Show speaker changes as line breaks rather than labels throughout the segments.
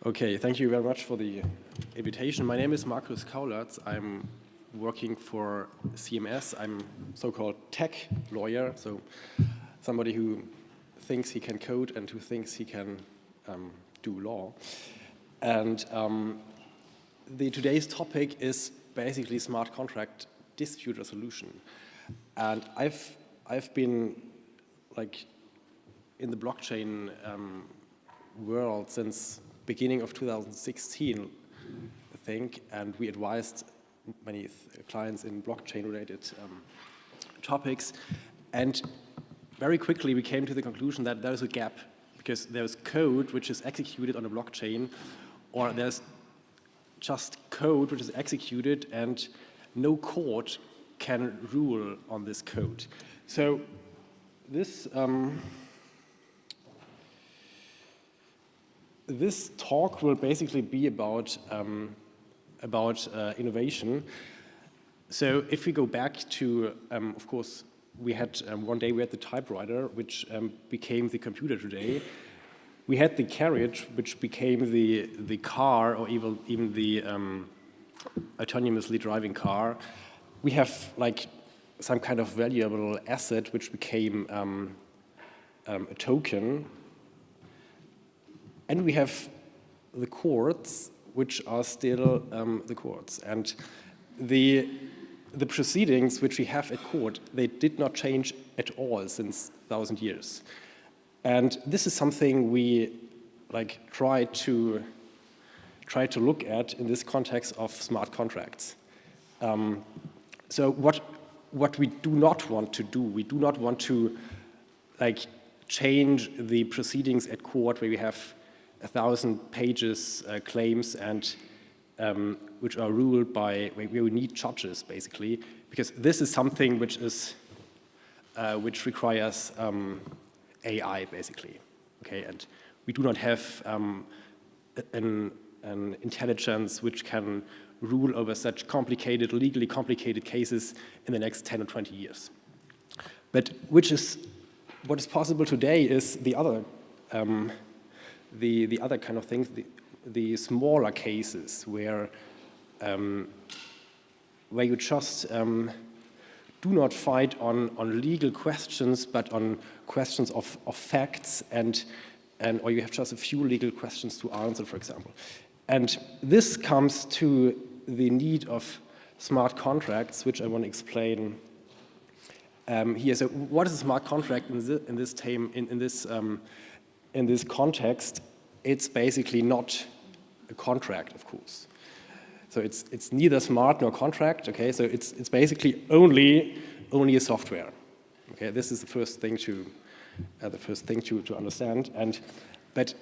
Okay, thank you very much for the invitation. My name is Markus Kaulartz. I'm working for CMS. I'm so-called tech lawyer, so somebody who thinks he can code and who thinks he can do law. And today's topic is basically smart contract dispute resolution. And I've been like in the blockchain world since beginning of 2016, I think, and we advised many clients in blockchain-related topics, and very quickly we came to the conclusion that there's a gap, because there's code which is executed on a blockchain, or there's just code which is executed and no court can rule on this code. So this this talk will basically be about innovation. So if we go back to, of course, we had one day we had the typewriter, which became the computer today. We had the carriage, which became the car, or even the autonomously driving car. We have like some kind of valuable asset, which became a token. And we have the courts, which are still the courts. And the proceedings which we have at court, they did not change at all since 1,000 years. And this is something we like try to look at in this context of smart contracts. So what we do not want to do, we do not want to like change the proceedings at court where we have 1,000 pages claims and which are ruled by, where we need judges basically, because this is something which is which requires AI basically. Okay, and we do not have an intelligence which can rule over such complicated, legally complicated cases in the next 10 or 20 years. But what is possible today is the other the other kind of things, the smaller cases where you just do not fight on legal questions, but on questions of facts, or you have just a few legal questions to answer, for example. And this comes to the need of smart contracts, which I want to explain here. So, what is a smart contract in this context? It's basically not a contract, of course. So it's neither smart nor contract. Okay, so it's basically only a software. Okay, this is the first thing to understand. But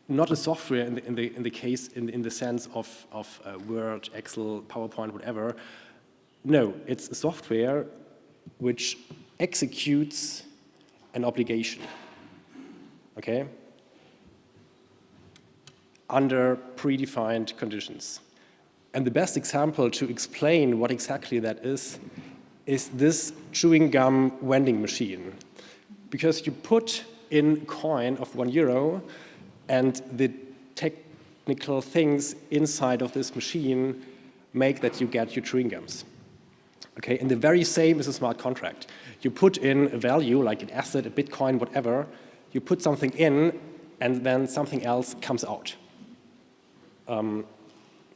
not a software in the case in the sense of Word, Excel, PowerPoint, whatever. No, it's a software which executes an obligation. Okay, under predefined conditions. And the best example to explain what exactly that is this chewing gum vending machine. Because you put in a coin of €1 and the technical things inside of this machine make that you get your chewing gums. Okay, and the very same is a smart contract. You put in a value, like an asset, a Bitcoin, whatever, you put something in and then something else comes out.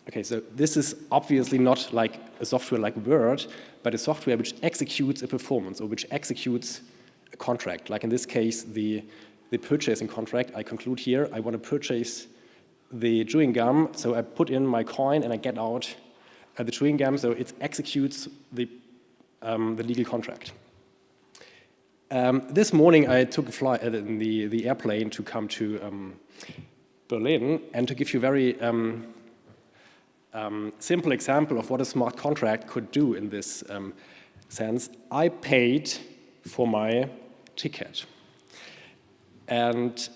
Okay, so this is obviously not like a software like Word, but a software which executes a performance or which executes a contract. Like in this case, the purchasing contract. I conclude here, I want to purchase the chewing gum, so I put in my coin and I get out the chewing gum, so it executes the legal contract. This morning I took a flight in the airplane to come to Berlin, and to give you a very simple example of what a smart contract could do in this sense, I paid for my ticket. And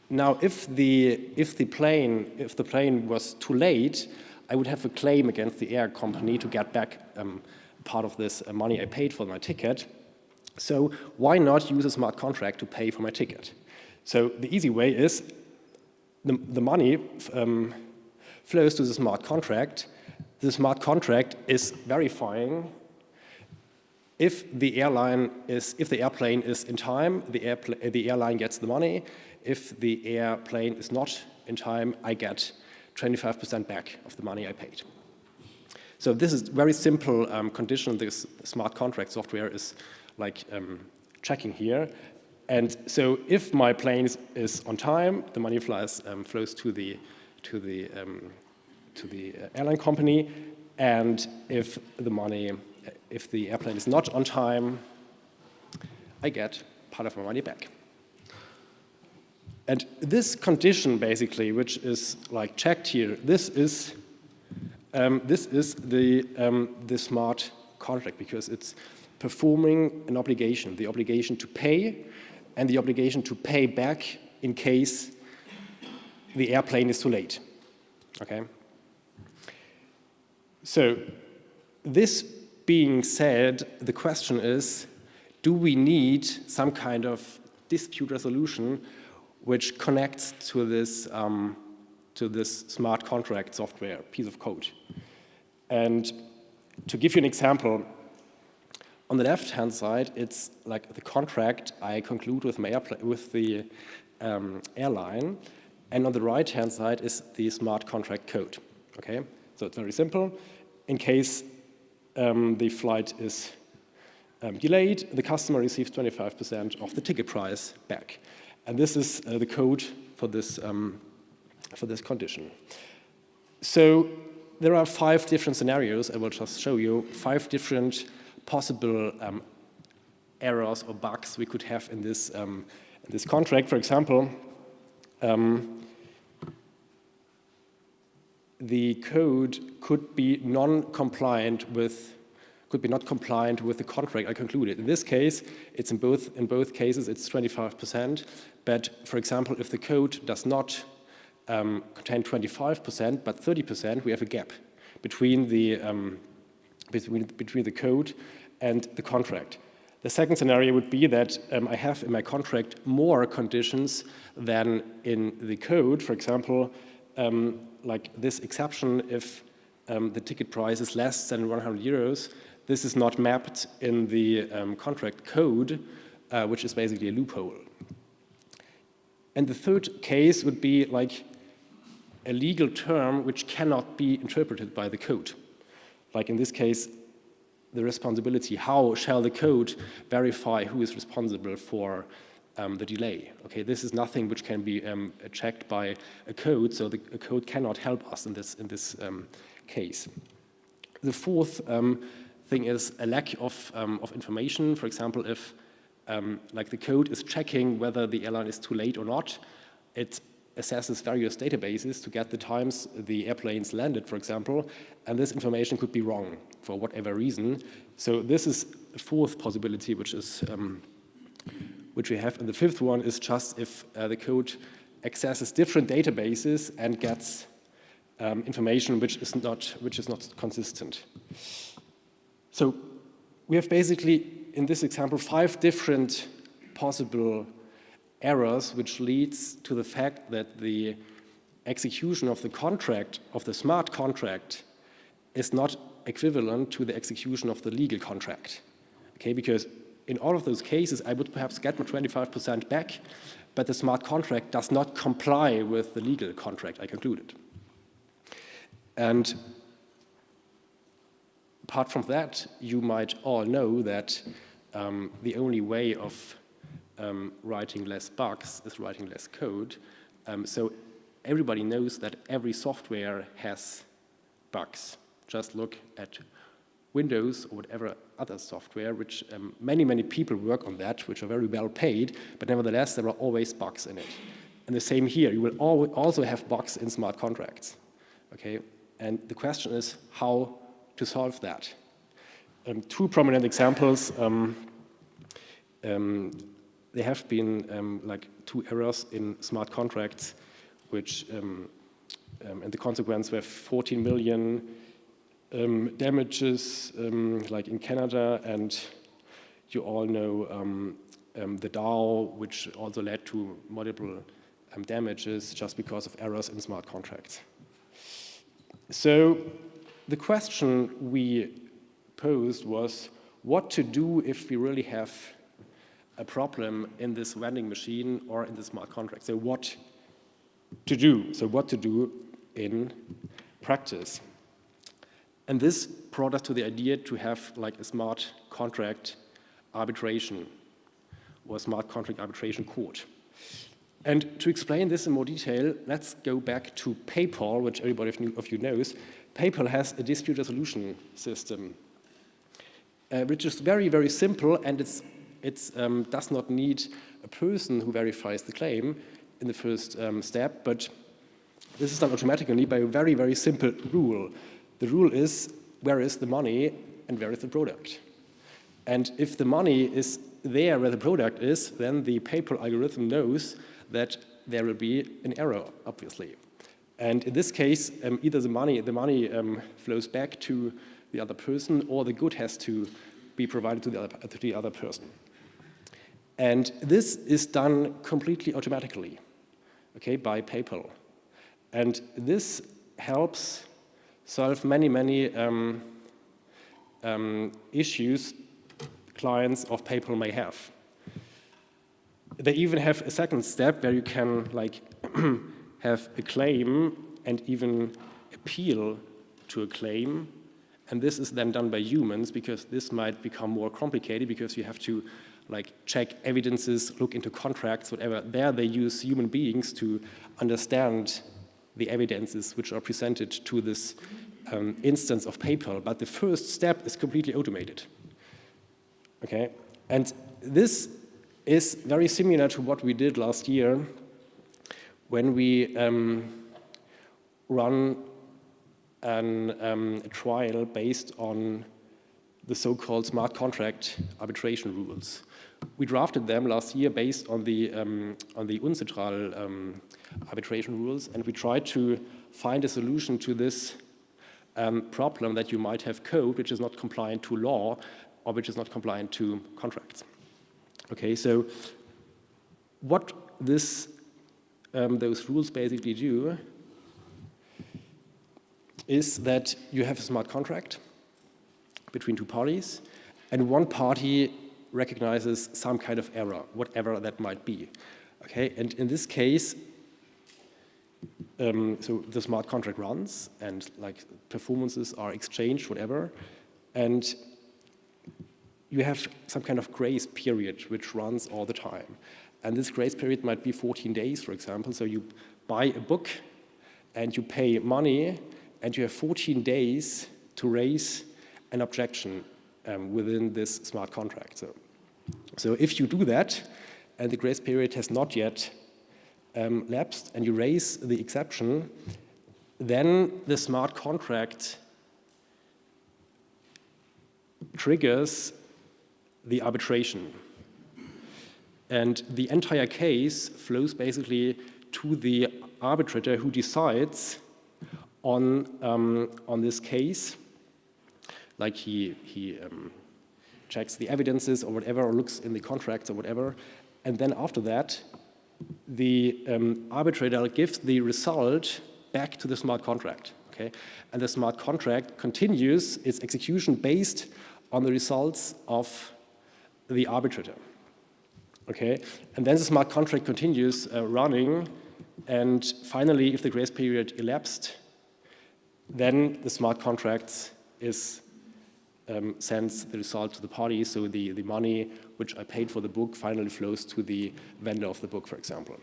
now if the plane was too late, I would have a claim against the air company to get back part of this money I paid for my ticket. So why not use a smart contract to pay for my ticket? So the easy way is the money flows to the smart contract. The smart contract is verifying if the airplane is in time, the airline gets the money. If the airplane is not in time, I get 25% back of the money I paid. So this is very simple condition this smart contract software is like checking here. And so if my plane is on time, the money flows to the airline company, and if the airplane is not on time, I get part of my money back. And this condition, basically, which is like checked here, this is the smart contract, because it's performing an obligation, the obligation to pay and the obligation to pay back in case the airplane is too late. Okay. So this being said, the question is, do we need some kind of dispute resolution which connects to this smart contract software piece of code? And to give you an example, on the left-hand side, it's like the contract I conclude with the airline, and on the right-hand side is the smart contract code. Okay, so it's very simple. In case the flight is delayed, the customer receives 25% of the ticket price back. And this is the code for this condition. So there are 5 different scenarios. I will just show you 5 different possible errors or bugs we could have in this contract. For example, the code could be not compliant with the contract I concluded. In this case, it's in both cases it's 25%. But for example, if the code does not contain 25% but 30%, we have a gap between the code and the contract. The second scenario would be that I have in my contract more conditions than in the code. For example, like this exception, if the ticket price is less than 100 euros, this is not mapped in the contract code, which is basically a loophole. And the third case would be like a legal term which cannot be interpreted by the code. Like in this case, the responsibility. How shall the code verify who is responsible for the delay? Okay, this is nothing which can be checked by a code, so the code cannot help us in this case. The fourth thing is a lack of information. For example, if like the code is checking whether the airline is too late or not, it assesses various databases to get the times the airplanes landed, for example, and this information could be wrong for whatever reason. So this is a fourth possibility, which we have. And the fifth one is just if the code accesses different databases and gets information which is not consistent. So we have basically, in this example, 5 different possible errors, which leads to the fact that the execution of the contract, of the smart contract, is not equivalent to the execution of the legal contract. Okay, because in all of those cases, I would perhaps get my 25% back, but the smart contract does not comply with the legal contract I concluded. And apart from that, you might all know that the only way of writing less bugs is writing less code. So everybody knows that every software has bugs. Just look at Windows or whatever other software, which many people work on that, which are very well paid, but nevertheless there are always bugs in it. And the same here, you will also have bugs in smart contracts. Okay, and the question is how to solve that. 2 prominent examples. There have been like 2 errors in smart contracts, which and the consequence were 14 million damages, like in Canada, and you all know the DAO, which also led to multiple damages just because of errors in smart contracts. So the question we posed was what to do if we really have a problem in this vending machine or in the smart contract. So what to do? So what to do in practice? And this brought us to the idea to have like a smart contract arbitration or smart contract arbitration court. And to explain this in more detail, let's go back to PayPal, which everybody of you knows. PayPal has a dispute resolution system, which is very, very simple, and it does not need a person who verifies the claim in the first step, but this is done automatically by a very, very simple rule. The rule is, where is the money and where is the product? And if the money is there where the product is, then the PayPal algorithm knows that there will be an error, obviously. And in this case, either the money flows back to the other person, or the good has to be provided to the other person. And this is done completely automatically, okay, by PayPal. And this helps solve many, many issues clients of PayPal may have. They even have a second step where you can like have a claim and even appeal to a claim. And this is then done by humans, because this might become more complicated because you have to like check evidences, look into contracts, whatever. There they use human beings to understand the evidences which are presented to this instance of PayPal. But the first step is completely automated. Okay, and this is very similar to what we did last year when we run a trial based on the so-called smart contract arbitration rules. We drafted them last year based on the UNCITRAL arbitration rules, and we tried to find a solution to this problem that you might have code which is not compliant to law or which is not compliant to contracts. Okay, so what those rules basically do is that you have a smart contract between two parties, and one party recognizes some kind of error, whatever that might be. Okay, and in this case, so the smart contract runs, and like performances are exchanged, whatever, and you have some kind of grace period which runs all the time. And this grace period might be 14 days, for example. So you buy a book and you pay money, and you have 14 days to raise an objection within this smart contract. So if you do that, and the grace period has not yet lapsed, and you raise the exception, then the smart contract triggers the arbitration. And the entire case flows basically to the arbitrator who decides on this case. Like he checks the evidences or whatever, or looks in the contracts or whatever. And then after that, the arbitrator gives the result back to the smart contract. Okay? And the smart contract continues its execution based on the results of the arbitrator. Okay, and then the smart contract continues running, and finally, if the grace period elapsed, then the smart contract sends the result to the party, so the money which I paid for the book finally flows to the vendor of the book, for example.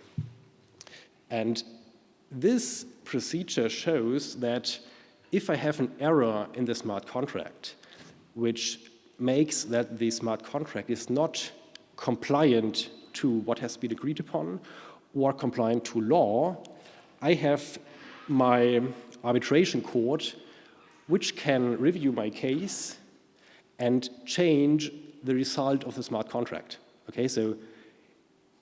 And this procedure shows that if I have an error in the smart contract, which makes that the smart contract is not compliant to what has been agreed upon or compliant to law, I have my arbitration court which can review my case and change the result of the smart contract. Okay, so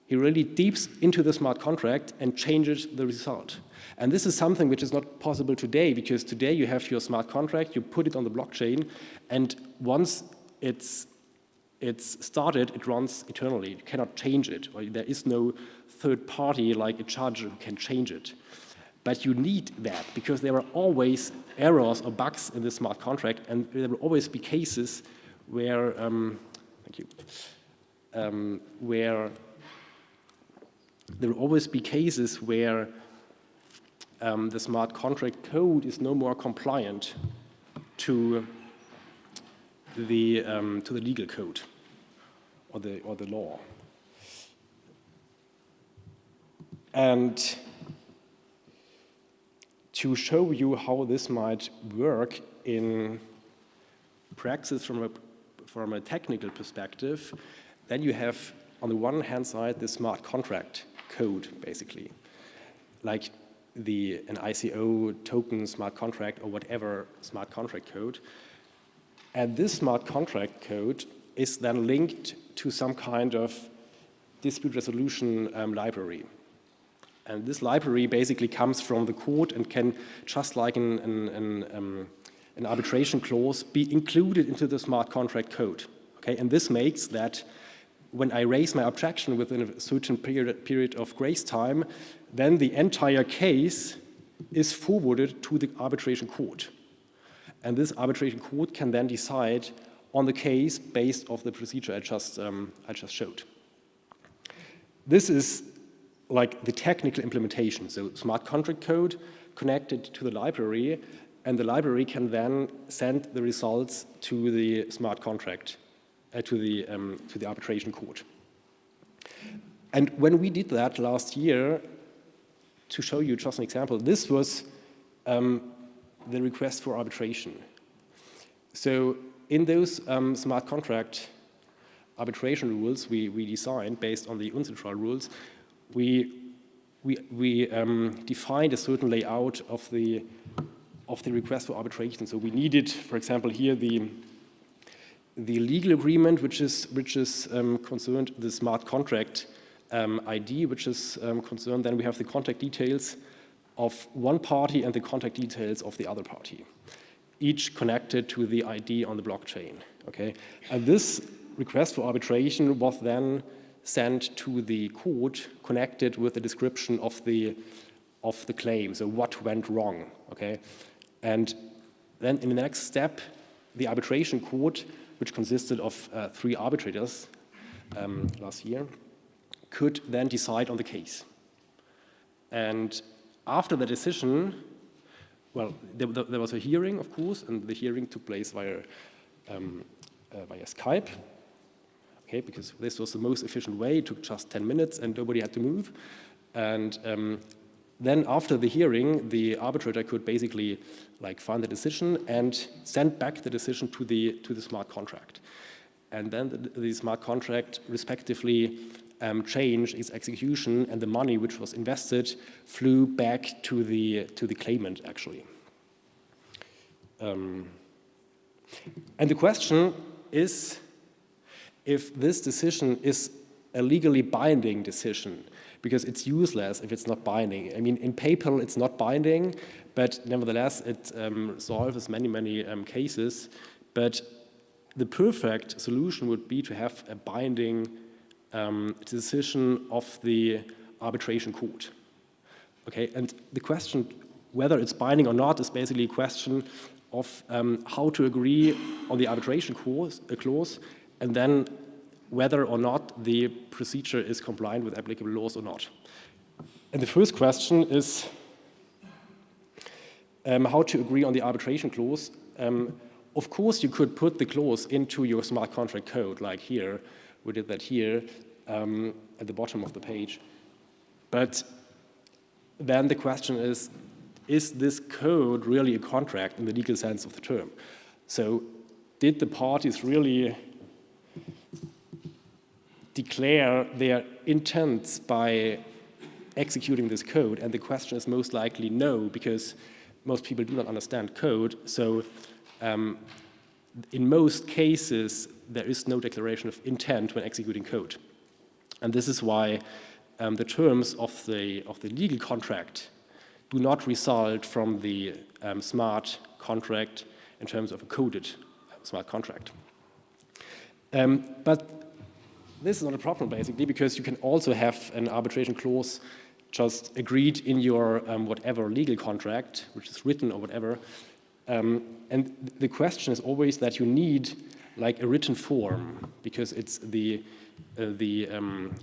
he really deeps into the smart contract and changes the result. And this is something which is not possible today, because today you have your smart contract, you put it on the blockchain, and once it's started, it runs eternally. You cannot change it, or there is no third party like a judge who can change it. But you need that because there are always errors or bugs in the smart contract, and there will always be cases where, where there will always be cases where the smart contract code is no more compliant to the legal code or the law. And to show you how this might work in practice from a technical perspective, then you have, on the one hand side, the smart contract code, basically, like an ICO token smart contract or whatever smart contract code. And this smart contract code is then linked to some kind of dispute resolution library. And this library basically comes from the court and can, just like an arbitration clause, be included into the smart contract code. Okay? And this makes that when I raise my objection within a certain period of grace time, then the entire case is forwarded to the arbitration court. And this arbitration court can then decide on the case based off the procedure I just showed. This is like the technical implementation. So smart contract code connected to the library, and the library can then send the results to the smart contract, to the arbitration court. And when we did that last year, to show you just an example, this was the request for arbitration. So in those smart contract arbitration rules we designed based on the UNCITRAL rules, we defined a certain layout of the request for arbitration. So we needed, for example, here the legal agreement, which is concerned the smart contract ID, which is concerned. Then we have the contact details of one party and the contact details of the other party, each connected to the ID on the blockchain. Okay, and this request for arbitration was then sent to the court, connected with the description of the claim, so what went wrong. Okay, and then in the next step, the arbitration court, which consisted of 3 arbitrators last year, could then decide on the case. And after the decision, well, there was a hearing, of course, and the hearing took place via Skype. Okay, because this was the most efficient way. It took just 10 minutes and nobody had to move. And then after the hearing, the arbitrator could basically like find the decision and send back the decision to the smart contract. And then the smart contract respectively changed its execution, and the money which was invested flew back to the claimant, actually. And the question is, if this decision is a legally binding decision, because it's useless if it's not binding. I mean, in paper it's not binding, but nevertheless it solves many cases. But the perfect solution would be to have a binding decision of the arbitration court. Okay, and the question whether it's binding or not is basically a question of how to agree on the arbitration clause, and then whether or not the procedure is compliant with applicable laws or not. And the first question is how to agree on the arbitration clause. Of course, you could put the clause into your smart contract code, like here. We did that here at the bottom of the page. But then the question is this code really a contract in the legal sense of the term? So did the parties really declare their intents by executing this code? And the question is most likely no, because most people do not understand code. So in most cases, there is no declaration of intent when executing code. And this is why the terms of the legal contract do not result from the smart contract in terms of a coded smart contract. But this is not a problem, basically, because you can also have an arbitration clause just agreed in your whatever legal contract, which is written or whatever. And the question is always that you need like a written form, because it's the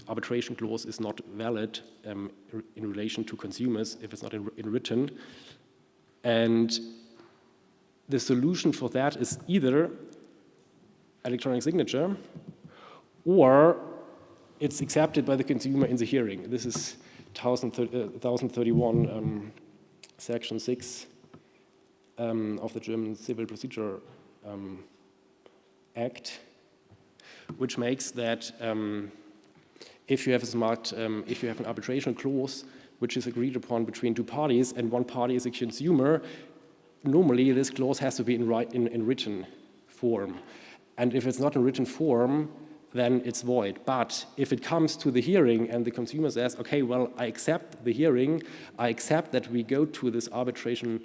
arbitration clause is not valid in relation to consumers if it's not in written. And the solution for that is either electronic signature or it's accepted by the consumer in the hearing. This is 1031, section 6 of the German Civil Procedure Act, which makes that if you have if you have an arbitration clause which is agreed upon between two parties and one party is a consumer, normally this clause has to be in written form. And if it's not in written form, then it's void. But if it comes to the hearing and the consumer says, okay, well, I accept the hearing, I accept that we go to this arbitration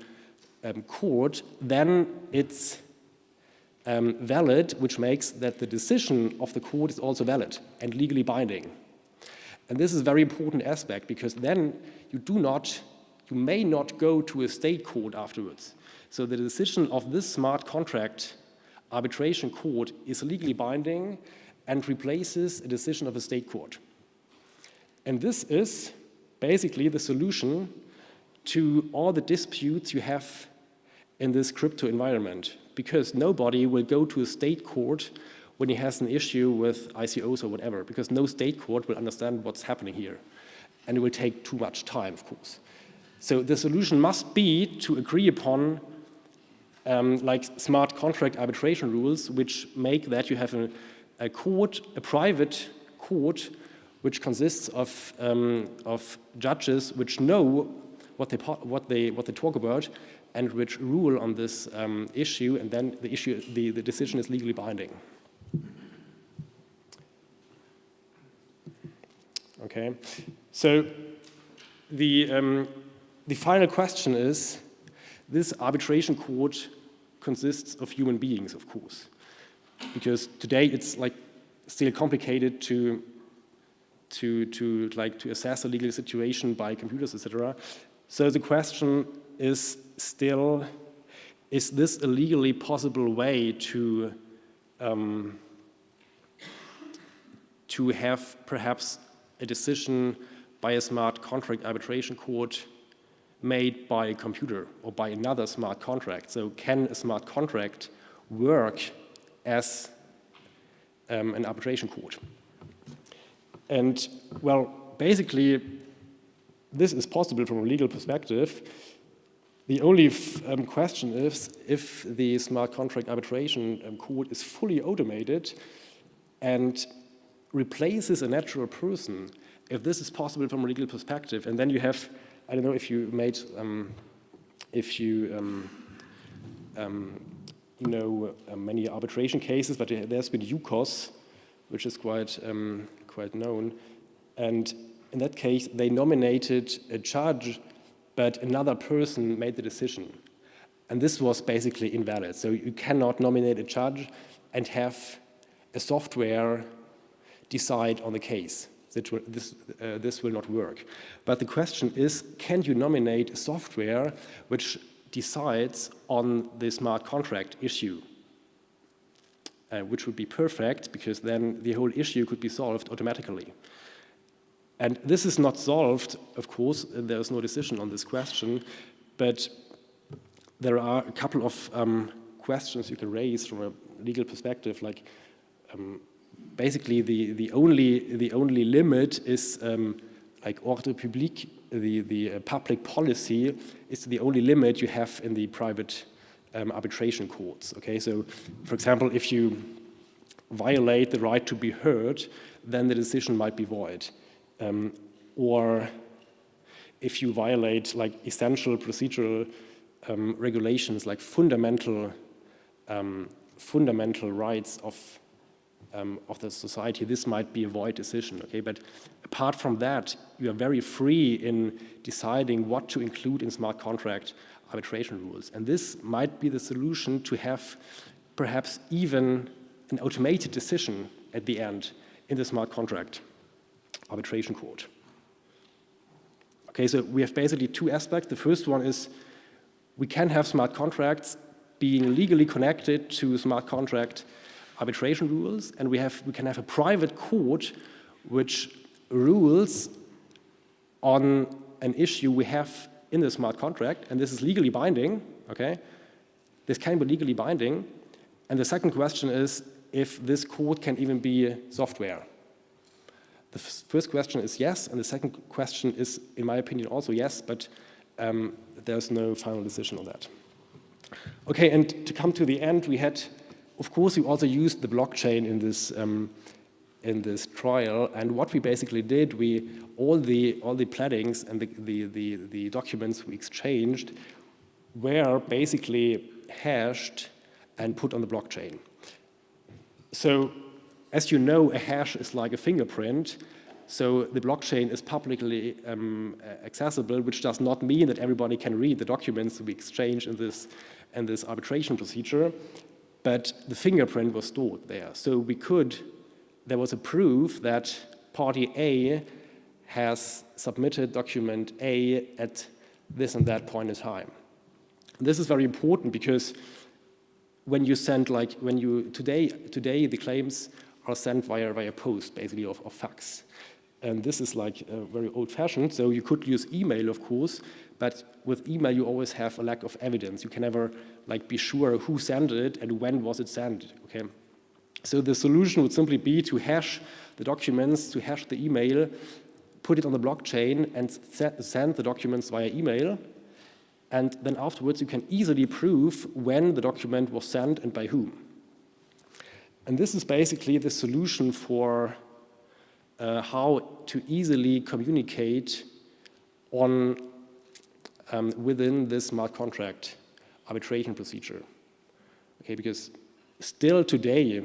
court, then it's valid, which makes that the decision of the court is also valid and legally binding. And this is a very important aspect, because then you may not go to a state court afterwards. So the decision of this smart contract arbitration court is legally binding and replaces a decision of a state court. And this is basically the solution to all the disputes you have in this crypto environment, because nobody will go to a state court when he has an issue with ICOs or whatever, because no state court will understand what's happening here. And it will take too much time, of course. So the solution must be to agree upon like smart contract arbitration rules, which make that you have a private court, which consists of judges which know what they talk about and which rule on this issue, and then the decision is legally binding. Okay, so the final question is: this arbitration court consists of human beings, of course, because today it's like still complicated to assess a legal situation by computers, etc. So the question is still: is this a legally possible way to have perhaps a decision by a smart contract arbitration court made by a computer or by another smart contract? So can a smart contract work as an arbitration court? And well, basically, this is possible from a legal perspective. The only question is if the smart contract arbitration court is fully automated and replaces a natural person, if this is possible from a legal perspective. And then you have, I don't know if you made, know many arbitration cases, but there's been UCOS, which is quite known. And in that case, they nominated a judge, but another person made the decision. And this was basically invalid. So you cannot nominate a judge and have a software decide on the case. This will not work. But the question is, can you nominate a software which decides on the smart contract issue? Which would be perfect, because then the whole issue could be solved automatically. And this is not solved, of course, there is no decision on this question, but there are a couple of questions you can raise from a legal perspective, like basically the only limit is like ordre public, the public policy is the only limit you have in the private arbitration courts. Okay, so for example, if you violate the right to be heard, then the decision might be void. Or if you violate like essential procedural regulations, like fundamental rights of the society, this might be a void decision. Okay, but apart from that, you are very free in deciding what to include in smart contract arbitration rules. And this might be the solution to have perhaps even an automated decision at the end, in the smart contract arbitration court. Okay, so we have basically two aspects. The first one is we can have smart contracts being legally connected to smart contract arbitration rules, and we can have a private court which rules on an issue we have in the smart contract, and this is legally binding, okay? This can be legally binding. And the second question is if this court can even be software. The first question is yes, and the second question is, in my opinion, also yes, but there's no final decision on that. Okay, and to come to the end, we had, of course, we also used the blockchain in this trial, and what we basically did, all the pleadings and the documents we exchanged were basically hashed and put on the blockchain. So, as you know, a hash is like a fingerprint, so the blockchain is publicly accessible, which does not mean that everybody can read the documents we exchange in this arbitration procedure, but the fingerprint was stored there. So there was a proof that party A has submitted document A at this and that point in time. And this is very important because when you send, today the claims are sent via post, basically, of fax. And this is very old-fashioned, so you could use email, of course, but with email you always have a lack of evidence. You can never be sure who sent it and when was it sent, okay? So the solution would simply be to hash the documents, to hash the email, put it on the blockchain and send the documents via email, and then afterwards you can easily prove when the document was sent and by whom. And this is basically the solution for how to easily communicate within this smart contract arbitration procedure. Okay, because still today,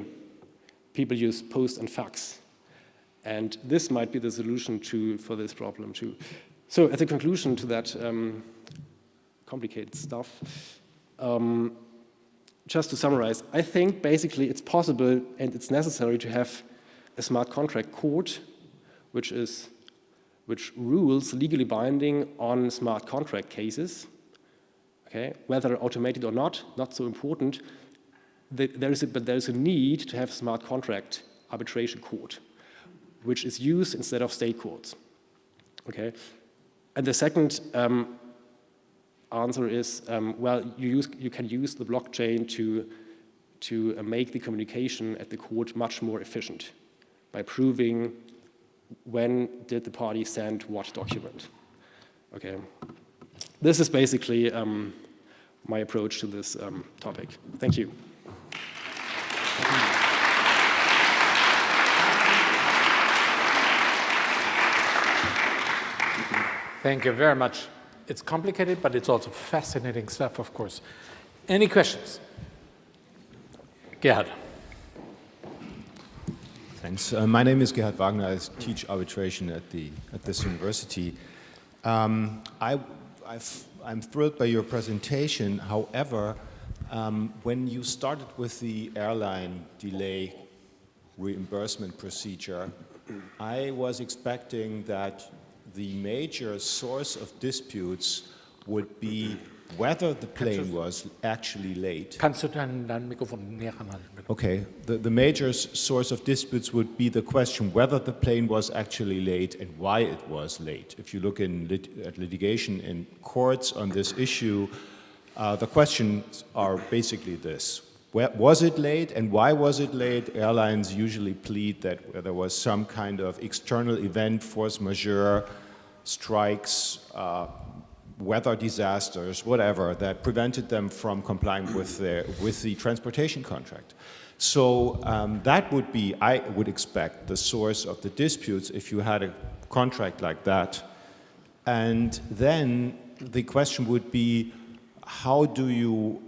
people use post and fax. And this might be the solution for this problem too. So as a conclusion to that complicated stuff, just to summarize, I think basically it's possible and it's necessary to have a smart contract court which rules legally binding on smart contract cases, okay, whether automated or not so important. But there is a need to have a smart contract arbitration court, which is used instead of state courts. Okay, and the second answer is you can use the blockchain to make the communication at the court much more efficient by proving when did the party send what document. Okay, this is basically my approach to this topic. Thank you.
Thank you very much. It's complicated, but it's also fascinating stuff, of course. Any questions? Gerhard.
Thanks. My name is Gerhard Wagner. I teach arbitration at this university. I'm thrilled by your presentation. However, when you started with the airline delay reimbursement procedure, I was expecting that the major source of disputes would be whether the plane was actually late.
Kannst du dein Mikrofon näher ranhalten?
Okay. The major source of disputes would be the question whether the plane was actually late and why it was late. If you look at litigation in courts on this issue, the questions are basically this. Was it late and why was it late? Airlines usually plead that there was some kind of external event, force majeure, strikes, weather disasters, whatever, that prevented them from complying with the transportation contract. So that would be, I would expect, the source of the disputes if you had a contract like that. And then the question would be, how do you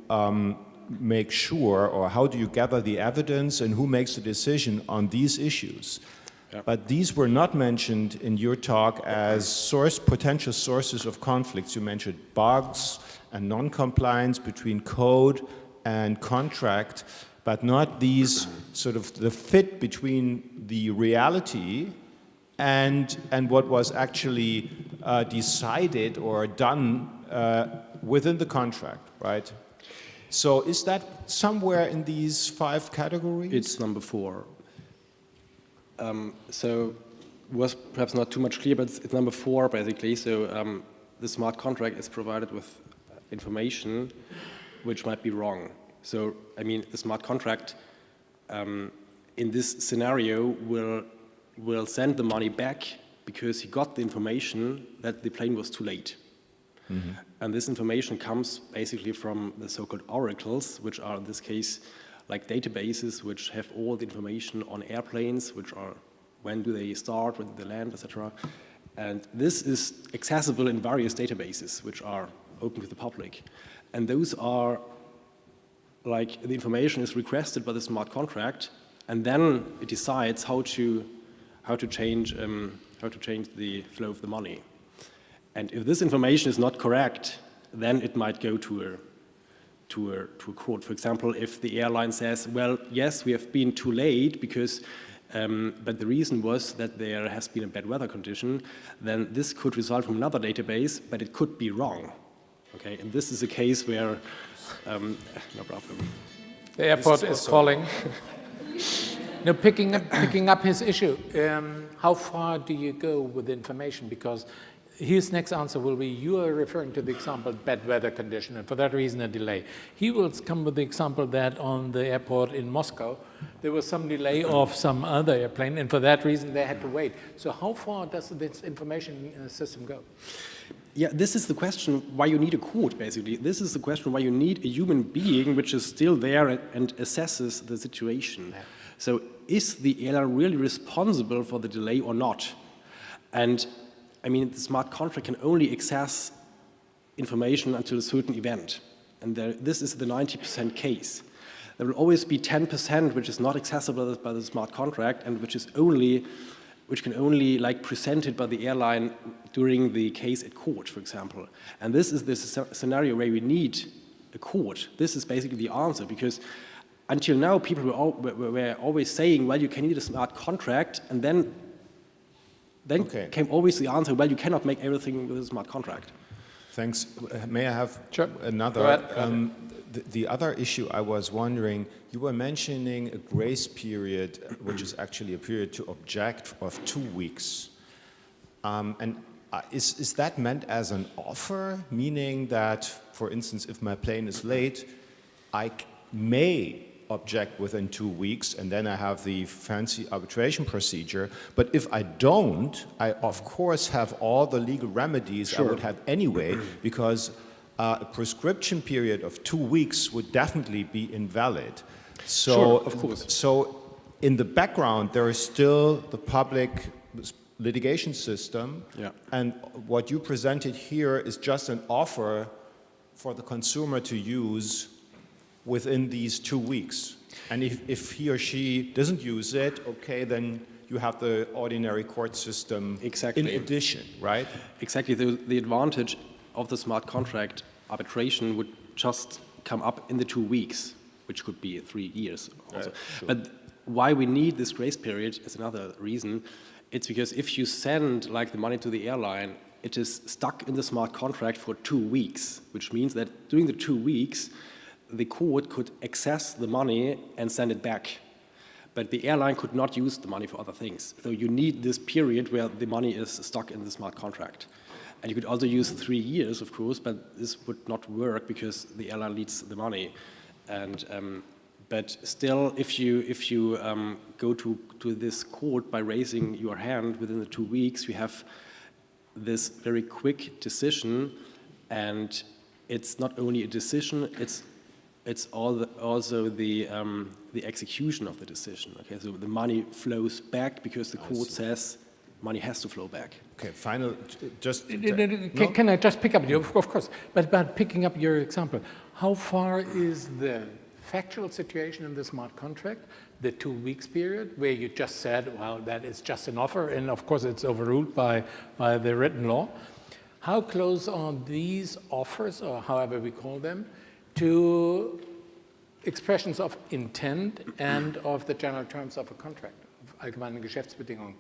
make sure, or how do you gather the evidence, and who makes the decision on these issues? Yep. But these were not mentioned in your talk as potential sources of conflicts. You mentioned bugs and non-compliance between code and contract, but not these sort of the fit between the reality and what was actually decided or done within the contract, right? So is that somewhere in these 5 categories?
It's number 4. So was perhaps not too much clear, but it's number 4 basically. So the smart contract is provided with information which might be wrong. So I mean, the smart contract in this scenario will send the money back because he got the information that the plane was too late. Mm-hmm. And this information comes basically from the so-called oracles, which are in this case like databases which have all the information on airplanes, which are when do they start, when do they land, etc. And this is accessible in various databases which are open to the public. And those are like the information is requested by the smart contract, and then it decides how to change the flow of the money. And if this information is not correct, then it might go to a court. For example, if the airline says, well, yes, we have been too late because, but the reason was that there has been a bad weather condition, then this could result from another database, but it could be wrong. Okay, and this is a case where, no problem.
The airport is calling. No, picking up his issue. How far do you go with information? Because his next answer will be, you are referring to the example bad weather condition, and for that reason a delay. He will come with the example that on the airport in Moscow, there was some delay of some other airplane, and for that reason they had to wait. So how far does this information system go?
Yeah, this is the question why you need a court, basically. This is the question why you need a human being which is still there and assesses the situation. Yeah. So is the airline really responsible for the delay or not? And I mean, the smart contract can only access information until a certain event. And this is the 90% case. There will always be 10% which is not accessible by the smart contract and which can only like presented by the airline during the case at court, for example. And this is the scenario where we need a court. This is basically the answer, because until now people were always saying, well, you can need a smart contract, and then came always the answer, well, you cannot make everything with a smart contract.
Thanks. May I have another?
Go ahead.
The other issue I was wondering, you were mentioning a grace period, which is actually a period to object of 2 weeks. Is that meant as an offer, meaning that, for instance, if my plane is late, I may object within 2 weeks, and then I have the fancy arbitration procedure. But if I don't, I of course have all the legal remedies I would have anyway, because a prescription period of 2 weeks would definitely be invalid. So,
of course.
So in the background, there is still the public litigation system, and what you presented here is just an offer for the consumer to use within these 2 weeks. And if he or she doesn't use it, okay, then you have the ordinary court system in addition, right? Exactly.
The advantage of the smart contract arbitration would just come up in the 2 weeks, which could be 3 years also.
Sure.
But why we need this grace period is another reason. It's because if you send like the money to the airline, it is stuck in the smart contract for 2 weeks, which means that during the 2 weeks, the court could access the money and send it back. But the airline could not use the money for other things. So you need this period where the money is stuck in the smart contract. And you could also use 3 years, of course, but this would not work because the airline needs the money. And but still, if you go to this court by raising your hand within the 2 weeks, you have this very quick decision, and it's not only a decision; it's also the execution of the decision. Okay, so the money flows back because the court says money has to flow back.
Okay, final, just...
Can I just pick up you? Of course, but picking up your example, how far is the factual situation in the smart contract, the 2 weeks period, where you just said, well, that is just an offer, and of course it's overruled by the written law. How close are these offers, or however we call them, to expressions of intent and of the general terms of a contract, of allgemeine Geschäftsbedingungen.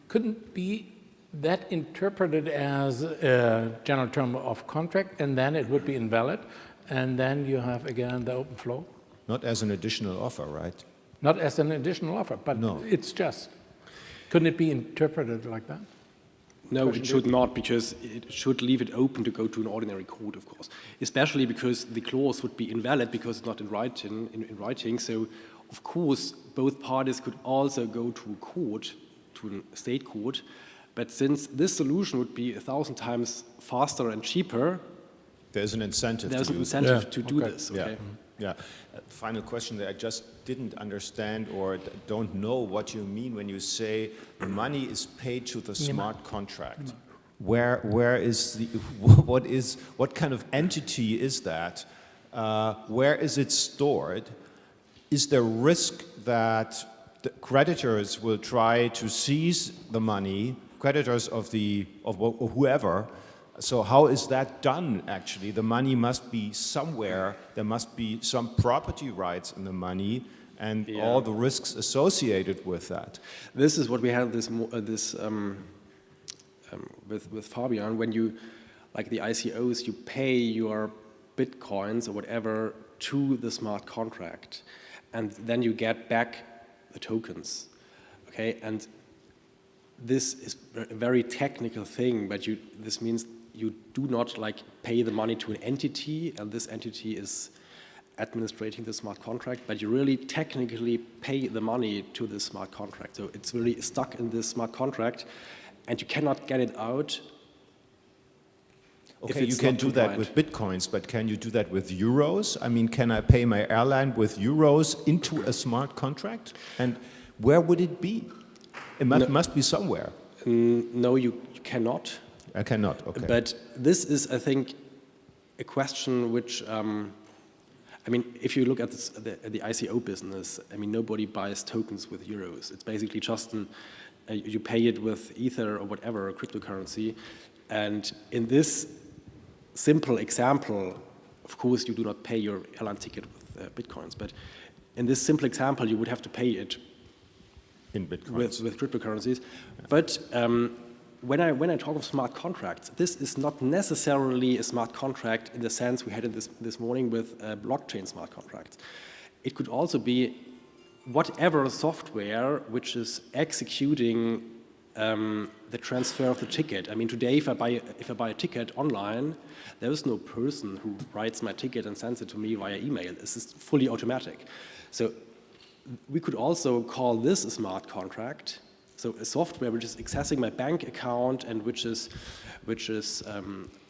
Couldn't be that interpreted as a general term of contract, and then it would be invalid, and then you have again the open flow?
Not as an additional offer, right?
Not as an additional offer, but
No.
it's just. Couldn't it be interpreted like that?
No, it should not, because it should leave it open to go to an ordinary court, of course. Especially because the clause would be invalid because it's not in writing. So, of course, both parties could also go to a court, to a state court. But since this solution would be 1,000 times faster and cheaper,
there's an incentive to
do this. Okay?
Yeah. Final question that I just didn't understand or don't know what you mean when you say the money is paid to the smart contract. Where is the what kind of entity is that? Where is it stored? Is there risk that the creditors will try to seize the money? Creditors of whoever. So how is that done, actually? The money must be somewhere. There must be some property rights in the money and all the risks associated with that.
This is what we had with Fabian. When you, like the ICOs, you pay your bitcoins or whatever to the smart contract, and then you get back the tokens. Okay, and this is a very technical thing, but this means you do not like pay the money to an entity, and this entity is administrating the smart contract, but you really technically pay the money to the smart contract. So it's really stuck in this smart contract, and you cannot get it out.
Okay, you can do that with bitcoins, but can you do that with euros? I mean, can I pay my airline with euros into a smart contract? And where would it be? It must be somewhere.
No, you cannot.
I cannot, okay.
But this is, I think, a question which, I mean, if you look at the ICO business, I mean, nobody buys tokens with euros. It's basically just you pay it with Ether or whatever, cryptocurrency. And in this simple example, of course, you do not pay your airline ticket with bitcoins. But in this simple example, you would have to pay it
in bitcoins
with cryptocurrencies. But when I talk of smart contracts, this is not necessarily a smart contract in the sense we had in this morning with blockchain smart contracts. It could also be whatever software which is executing the transfer of the ticket. I mean, today, if I buy a ticket online, there is no person who writes my ticket and sends it to me via email. This is fully automatic. So we could also call this a smart contract. So a software which is accessing my bank account and which is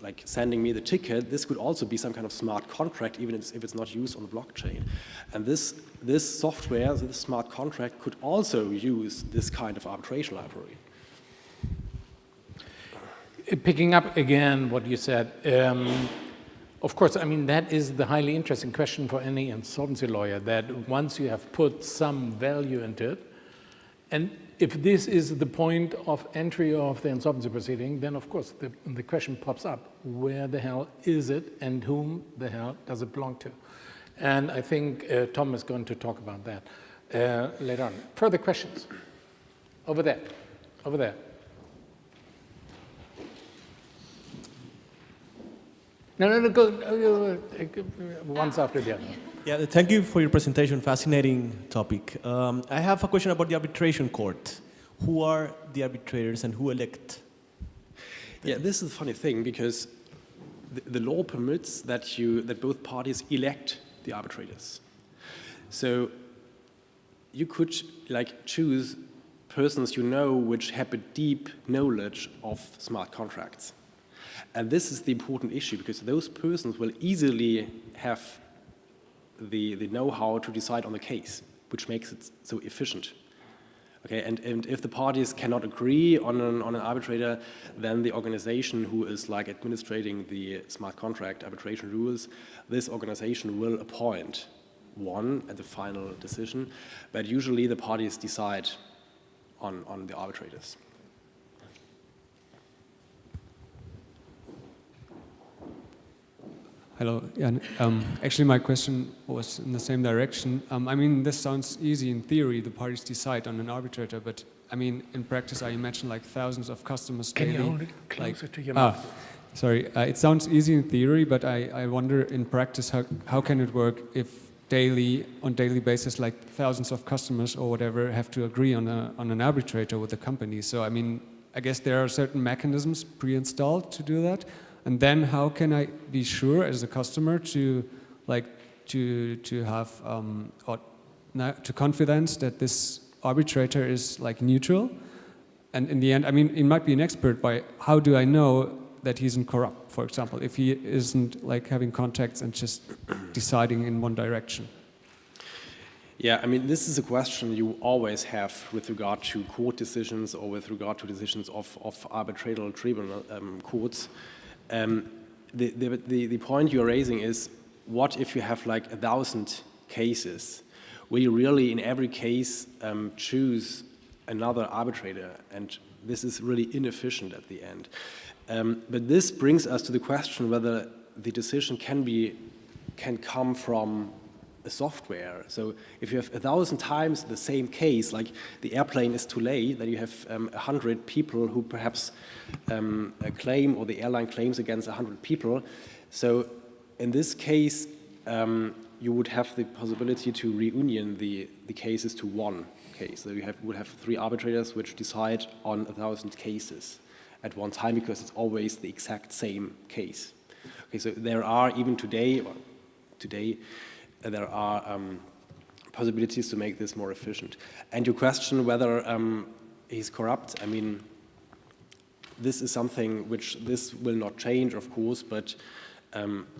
like sending me the ticket. This could also be some kind of smart contract, even if it's not used on the blockchain. And this software, this smart contract, could also use this kind of arbitration library.
Picking up again what you said, of course, I mean, that is the highly interesting question for any insolvency lawyer, that once you have put some value into it, and if this is the point of entry of the insolvency proceeding, then of course the question pops up, where the hell is it and whom the hell does it belong to? And I think Tom is going to talk about that later on. Further questions? Over there, over there. No, go once after the other.
Yeah, thank you for your presentation, fascinating topic. I have a question about the arbitration court. Who are the arbitrators and who elect them?
Yeah, this is a funny thing because the law permits that both parties elect the arbitrators. So you could like choose persons you know which have a deep knowledge of smart contracts. And this is the important issue because those persons will easily have the know-how to decide on the case, which makes it so efficient. Okay, and if the parties cannot agree on an arbitrator, then the organization who is like administrating the smart contract arbitration rules, this organization will appoint one at the final decision, but usually the parties decide on the arbitrators.
Hello. Yeah, actually, my question was in the same direction. I mean, this sounds easy in theory. The parties decide on an arbitrator, but I mean, in practice, I imagine like thousands of customers daily.
Can you hold it closer to your mouth?
Sorry. It sounds easy in theory, but I wonder in practice how can it work if on daily basis, like thousands of customers or whatever have to agree on an arbitrator with the company. So I mean, I guess there are certain mechanisms pre-installed to do that. And then how can I be sure as a customer to have to confidence that this arbitrator is like neutral? And in the end, I mean, it might be an expert, but how do I know that he isn't corrupt, for example, if he isn't like having contacts and just deciding in one direction?
Yeah, I mean, this is a question you always have with regard to court decisions or with regard to decisions of arbitral tribunal courts. The point you're raising is, what if you have like 1,000 cases? Will you really in every case choose another arbitrator? And this is really inefficient at the end. But this brings us to the question whether the decision can come from a software. So if you have 1,000 times the same case, like the airplane is too late, then you have 100 people who perhaps claim, or the airline claims against 100 people. So in this case, you would have the possibility to reunion the cases to one case. So you would have 3 arbitrators which decide on 1,000 cases at one time, because it's always the exact same case. Okay, so there are even today, there are possibilities to make this more efficient. And your question whether he's corrupt, I mean, this is something which this will not change, of course, but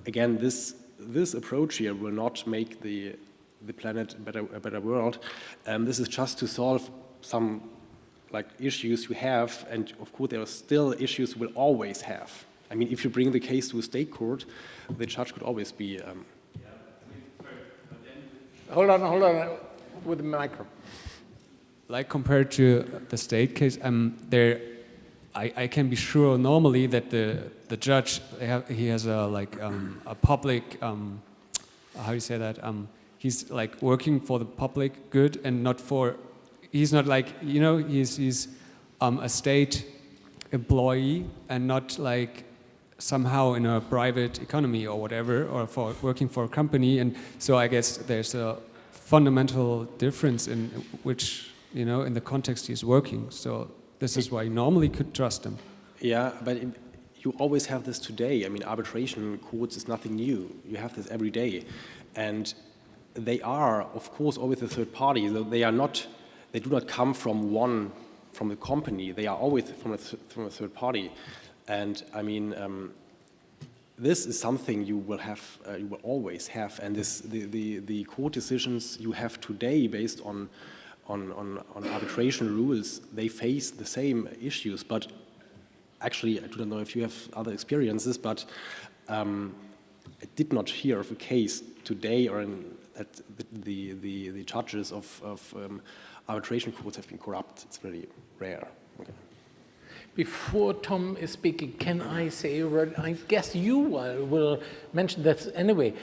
again, this approach here will not make the planet a better world. This is just to solve some like issues you have, and of course there are still issues we'll always have. I mean, if you bring the case to a state court, the judge could always be
Hold on, with the micro.
Like compared to the state case, I can be sure normally that the judge he has a public how do you say that, he's like working for the public good and not for, he's not like, you know, he's a state employee and not like somehow in a private economy or whatever, or for working for a company. And so I guess there's a fundamental difference in which, you know, in the context he's working. So this is why you normally could trust him.
Yeah, but you always have this today. I mean, arbitration courts is nothing new. You have this every day. And they are, of course, always a third party. They are not, they do not come from the company. They are always from a third party. And I mean, this is something you will have, you will always have. And the court decisions you have today based on arbitration rules, they face the same issues. But actually, I do not know if you have other experiences, but I did not hear of a case today or that the judges of arbitration courts have been corrupt. It's really rare. Okay.
Before Tom is speaking, can I say a word? I guess you will mention that anyway,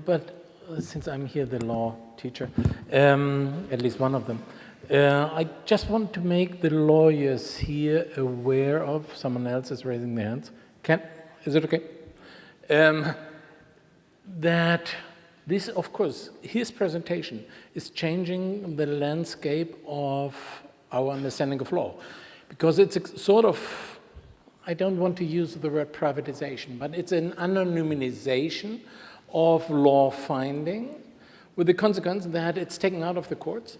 but since I'm here, the law teacher, at least one of them, I just want to make the lawyers here aware of, someone else is raising their hands. Is it okay? That this, of course, his presentation is changing the landscape of our understanding of law. Because it's a sort of, I don't want to use the word privatization, but it's an anonymization of law finding with the consequence that it's taken out of the courts.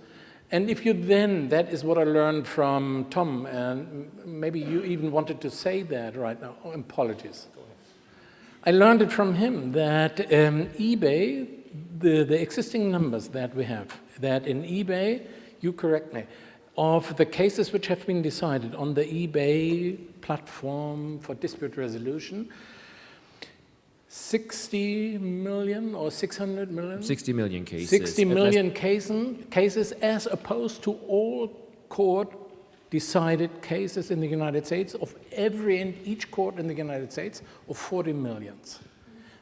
And if you then, that is what I learned from Tom, and maybe you even wanted to say that right now. Oh, apologies. I learned it from him that eBay, the existing numbers that we have, that in eBay, you correct me, of the cases which have been decided on the eBay platform for dispute resolution, 60 million or 600 million?
60 million cases.
60 million cases as opposed to all court-decided cases in the United States of every and each court in the United States of 40 millions.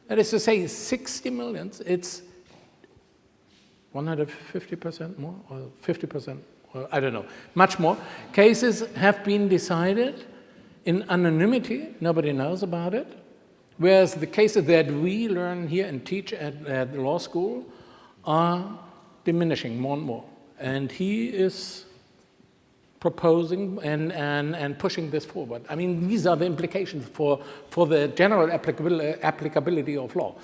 That is to say, 60 million, it's 150% more, or 50%, or I don't know, much more. Cases have been decided in anonymity, nobody knows about it, whereas the cases that we learn here and teach at the law school are diminishing more and more. And he is proposing and pushing this forward. I mean, these are the implications for the general applicability of law.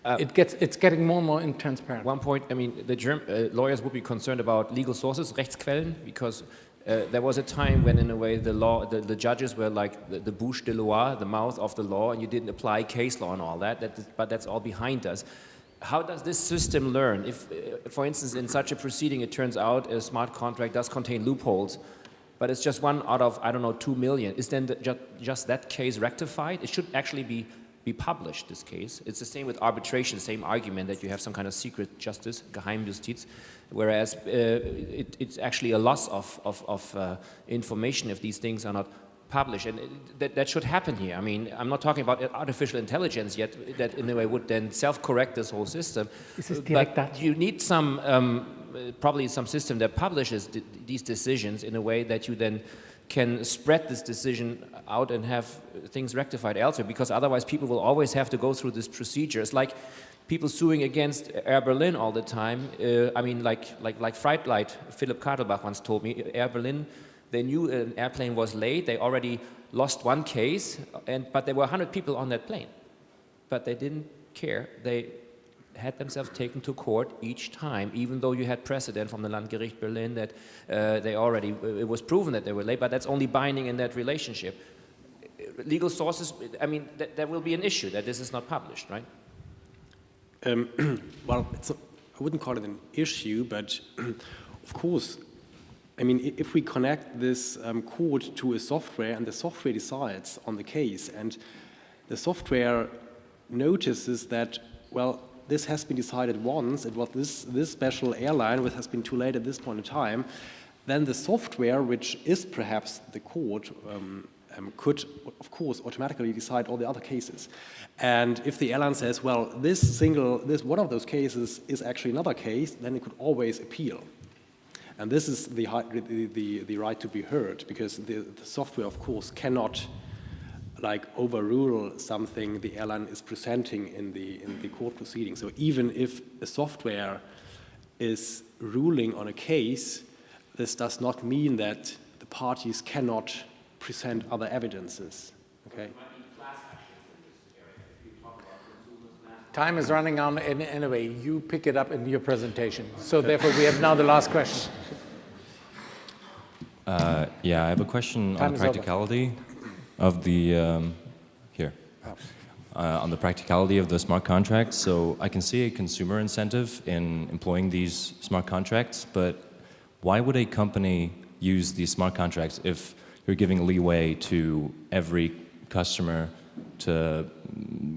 It's getting more and more intransparent.
One point, I mean, the lawyers would be concerned about legal sources, Rechtsquellen, because there was a time when, in a way, the judges were like the bouche de loi, the mouth of the law, and you didn't apply case law and all that. But that's all behind us. How does this system learn? If, for instance, in such a proceeding, it turns out a smart contract does contain loopholes, but it's just one out of, I don't know, 2 million. Is then just that case rectified? It should actually be published, this case. It's the same with arbitration, same argument that you have some kind of secret justice, Geheimjustiz, whereas it's actually a loss of information if these things are not published. And that should happen here. I mean, I'm not talking about artificial intelligence yet, that in a way would then self-correct this whole system. But you need some, probably some system that publishes these decisions in a way that you then can spread this decision out and have things rectified elsewhere, because otherwise people will always have to go through this procedure. It's like people suing against Air Berlin all the time. I mean, like Fright Light, Philipp Kadelbach once told me, Air Berlin, they knew an airplane was late, they already lost one case, but there were 100 people on that plane. But they didn't care. They had themselves taken to court each time, even though you had precedent from the Landgericht Berlin that it was proven that they were late, but that's only binding in that relationship. Legal sources, I mean, there will be an issue that this is not published, right?
Well, I wouldn't call it an issue, but of course, I mean, if we connect this code to a software and the software decides on the case and the software notices that, well, this has been decided once, it was this special airline which has been too late at this point in time, then the software, which is perhaps the court, could, of course, automatically decide all the other cases. And if the airline says, well, this one of those cases is actually another case, then it could always appeal. And this is the right to be heard, because the software, of course, cannot overrule something the airline is presenting in the court proceeding. So even if a software is ruling on a case, this does not mean that the parties cannot present other evidences. Okay.
Time is running out anyway. You pick it up in your presentation. So therefore, we have now the last question.
Yeah, I have a question on the practicality of the on the practicality of the smart contracts. So I can see a consumer incentive in employing these smart contracts, but why would a company use these smart contracts if you're giving leeway to every customer to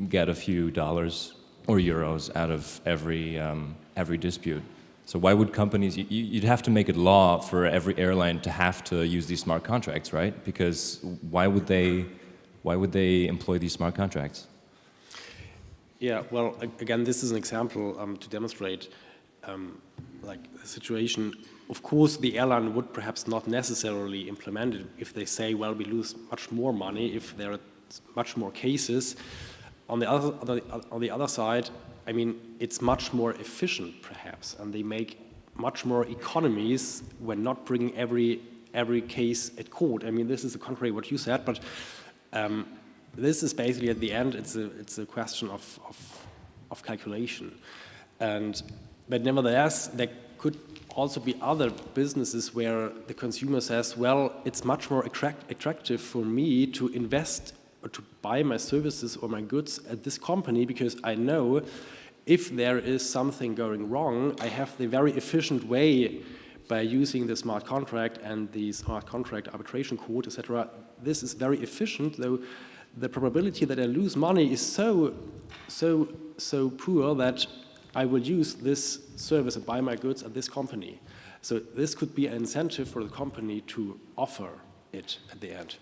get a few dollars or euros out of every dispute? So why would companies, you'd have to make it law for every airline to have to use these smart contracts, right? Because why would they employ these smart contracts?
Yeah, well, again, this is an example to demonstrate the situation. Of course, the airline would perhaps not necessarily implement it if they say, well, we lose much more money if there are much more cases. On the other side, I mean, it's much more efficient, perhaps, and they make much more economies when not bringing every case at court. I mean, this is contrary to what you said, but this is basically, at the end, it's a question of calculation. But nevertheless, there could also be other businesses where the consumer says, well, it's much more attractive for me to invest or to buy my services or my goods at this company, because I know if there is something going wrong, I have the very efficient way by using the smart contract and the smart contract arbitration code, etc. This is very efficient, though the probability that I lose money is so poor that I will use this service and buy my goods at this company. So this could be an incentive for the company to offer it at the end.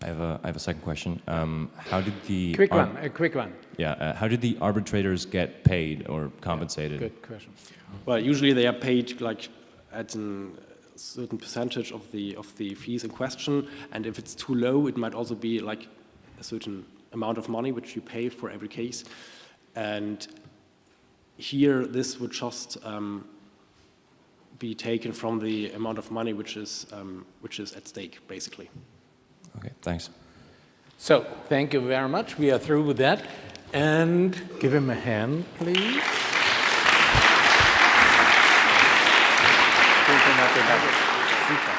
I have a second question. How did the
A quick one.
Yeah, how did the arbitrators get paid or compensated?
Good question.
Well, usually they are paid like at a certain percentage of the fees in question, and if it's too low, it might also be like a certain amount of money which you pay for every case. And here, this would just be taken from the amount of money which is at stake, basically.
Okay, thanks.
So, thank you very much. We are through with that. And give him a hand, please. Super.